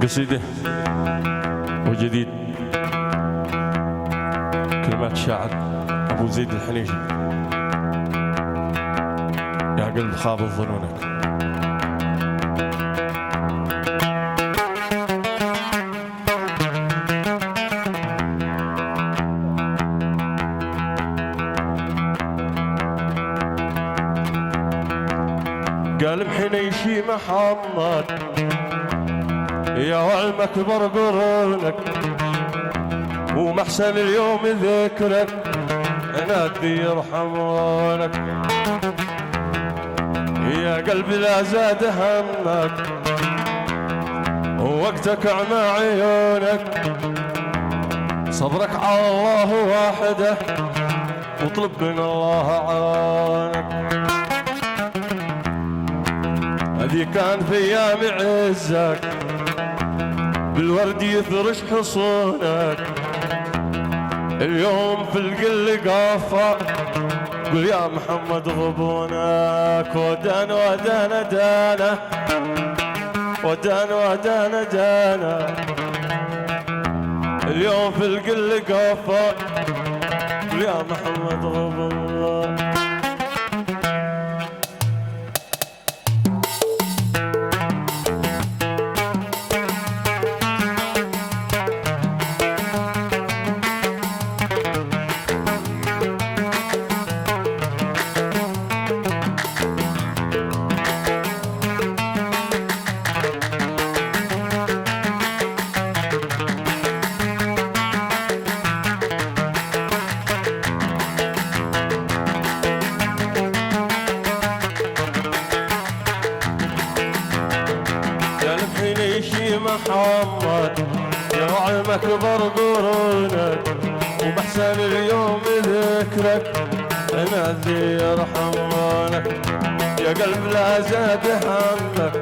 قصيدة وجديد، كلمات شاعر أبو زيد الحنيجي. يا قلب خاب ظنونك. قال حنيشي محمد يا علمك برقرونك، ومحسن اليوم ذكرك نادي يرحمونك. يا قلبي لا زاد همك ووقتك عمى عيونك، صبرك على الله واحده واطلب من الله عونك. هذي كان في ايام عزك بالورد يثرش حصونك، اليوم في القل قافة قل يا محمد غبونك. ودان ودان دانا ودان ودان دانا، اليوم في القل قافة قل يا محمد غبونك. محمد يا علمك برقرونك، ومحسن اليوم ذكرك نادي يرحمونك. يا قلب لا زاد همك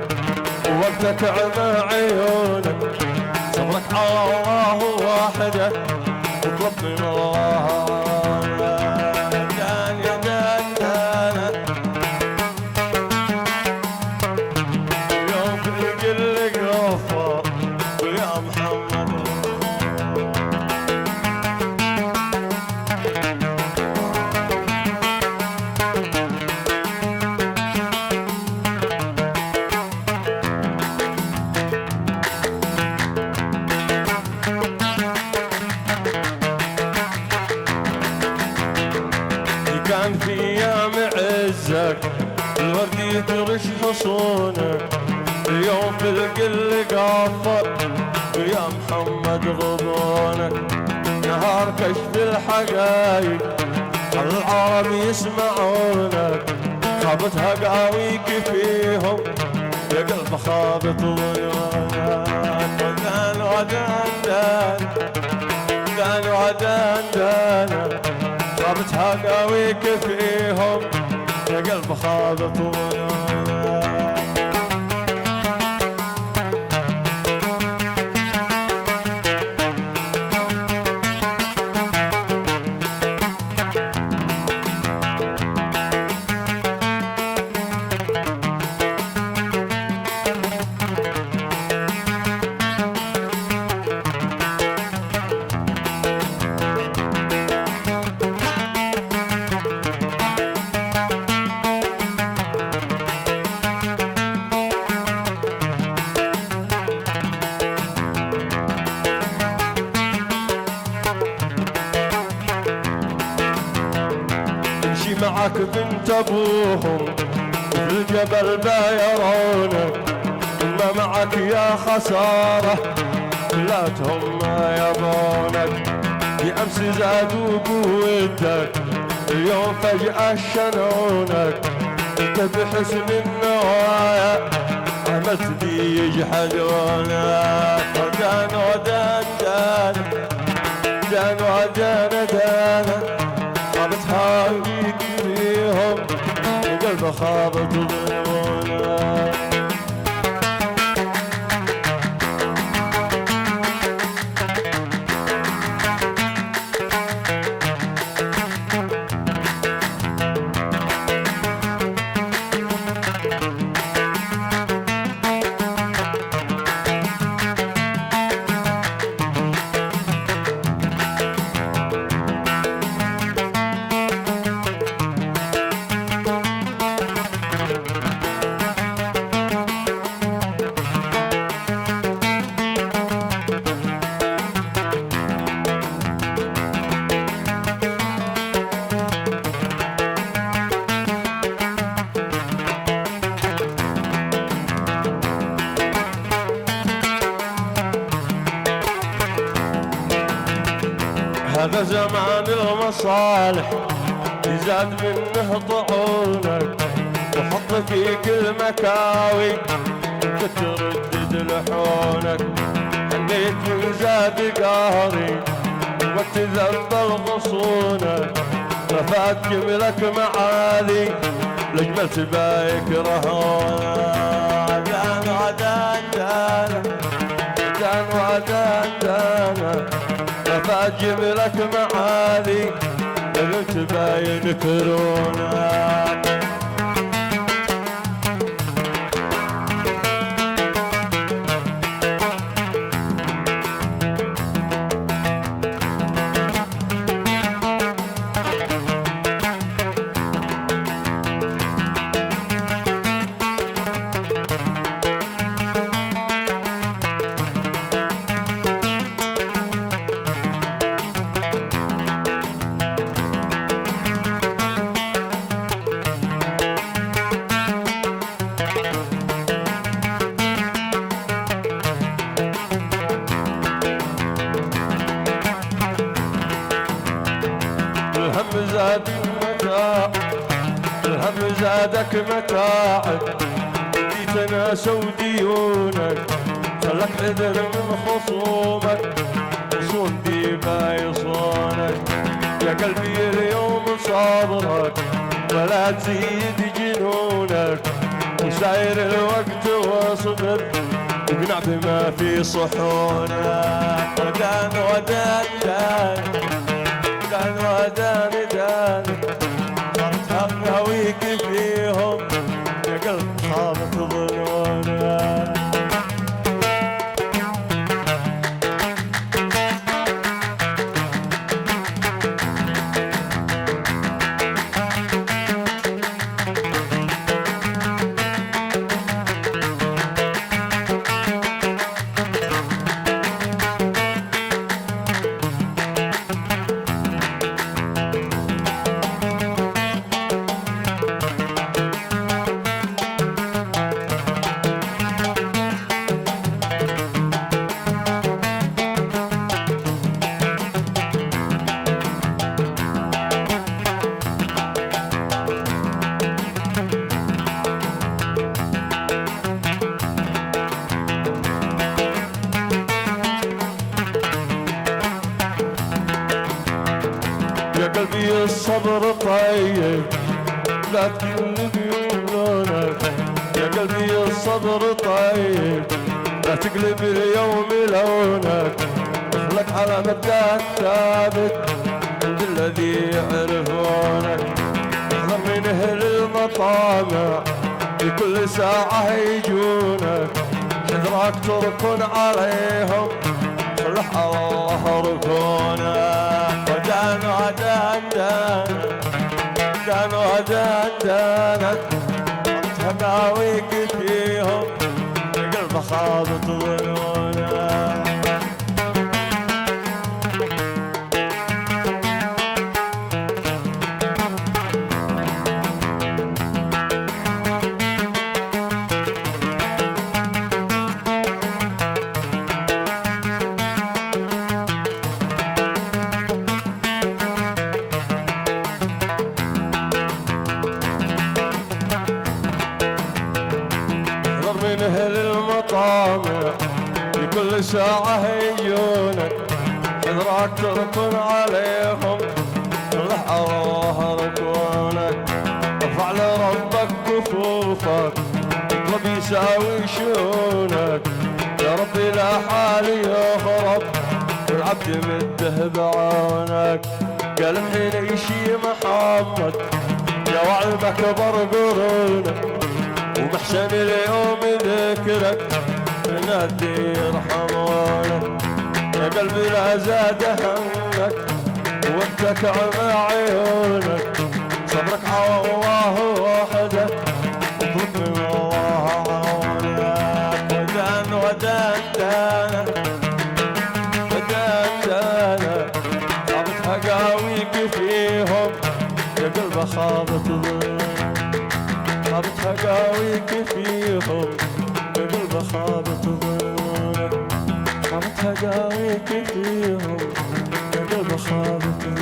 ووقتك عمى عيونك، صبرك على الله واحده واطلب من الله. دان يا دان دانا اليوم في القل قافة يا محمد. كان في ايام عزك الورد يترش حصونك، اليوم في القل قافر يا محمد غبونك. نهار كشف الحقايق العرب يسمعونك، خابت هقاويك فيهم يا قلب خابت ظنونك. ودان ودان دان دان ودان دان، خابت هقاويك فيهم يا قلب خابت ظنونك. معك بنت ابوهم في الجبل بايرونك، ما معك يا خساره كلاتهم ما يبونك. بأمس زادوا قوتك اليوم فجأة شنونك، انت بحسن النوايا عملت بي يجحدونك. ودان ودان دان دان ودان دان، خابت هاويك فيهم وقلب خابت ظنونك. هذا زمان المصالح يزاد منه طعونك، وحط في كل مكاوي وتردد لحونك. حنيت من زاد قهري وتذبل غصونك، رفعت جملك معالي لجمل سبايك رهونك. دان ودان دان دان ودان دان، رفعت جملك معالي لجمل سبايك رهونك. الهم زادك متاعب، جيت ناس وديونك، خلك عذر من خصومك، وصون ديما يصونك. يا قلبي اليوم صبرك ولا تزيد جنونك، وساير الوقت واصبر واقنع بما في صحونك. ودان ودان دان دان ودان دان، صرت هم هويك فيهم يا قلب خابت ظنونك. يا قلبي الصبر طيب لا تقلب يمونك، يا قلبي الصبر طيب لا تقلب اليوم لونك. خلك على مبدأك ثابت عند الذي يعرفونك. احذر من اهل المطامع في كل ساعة يجونك، حذرك تركن عليهم صلح على الله ركونك. ودان ودان دان دان ودان دان، صرت هقاويك فيهم يا قلب خابط ظنونك. من اهل المطامع في كل ساعة يجونك، حذرك تركن عليهم صلح الله ركونك. ارفع لربك كفوفك اطلب يساوي شونك، يا ربي لا حالي يخرب والعبد مده بعونك. قال الحين يشي محمد يا وعد اكبر قرونك، ومحسن اليوم ذكرك نادي يرحمونك. يا قلبي لا زاد همك وقتك عمى عيونك، صبرك على الله وحده اطلب من الله عونك. ودان ودان دانا ودان دانا، صعبت هقاويك فيهم يا قلب خابط ظنونك. خابت هقاويك فيهم يا قلب خابط ظنونك. خابت هقاويك فيهم قلب خابك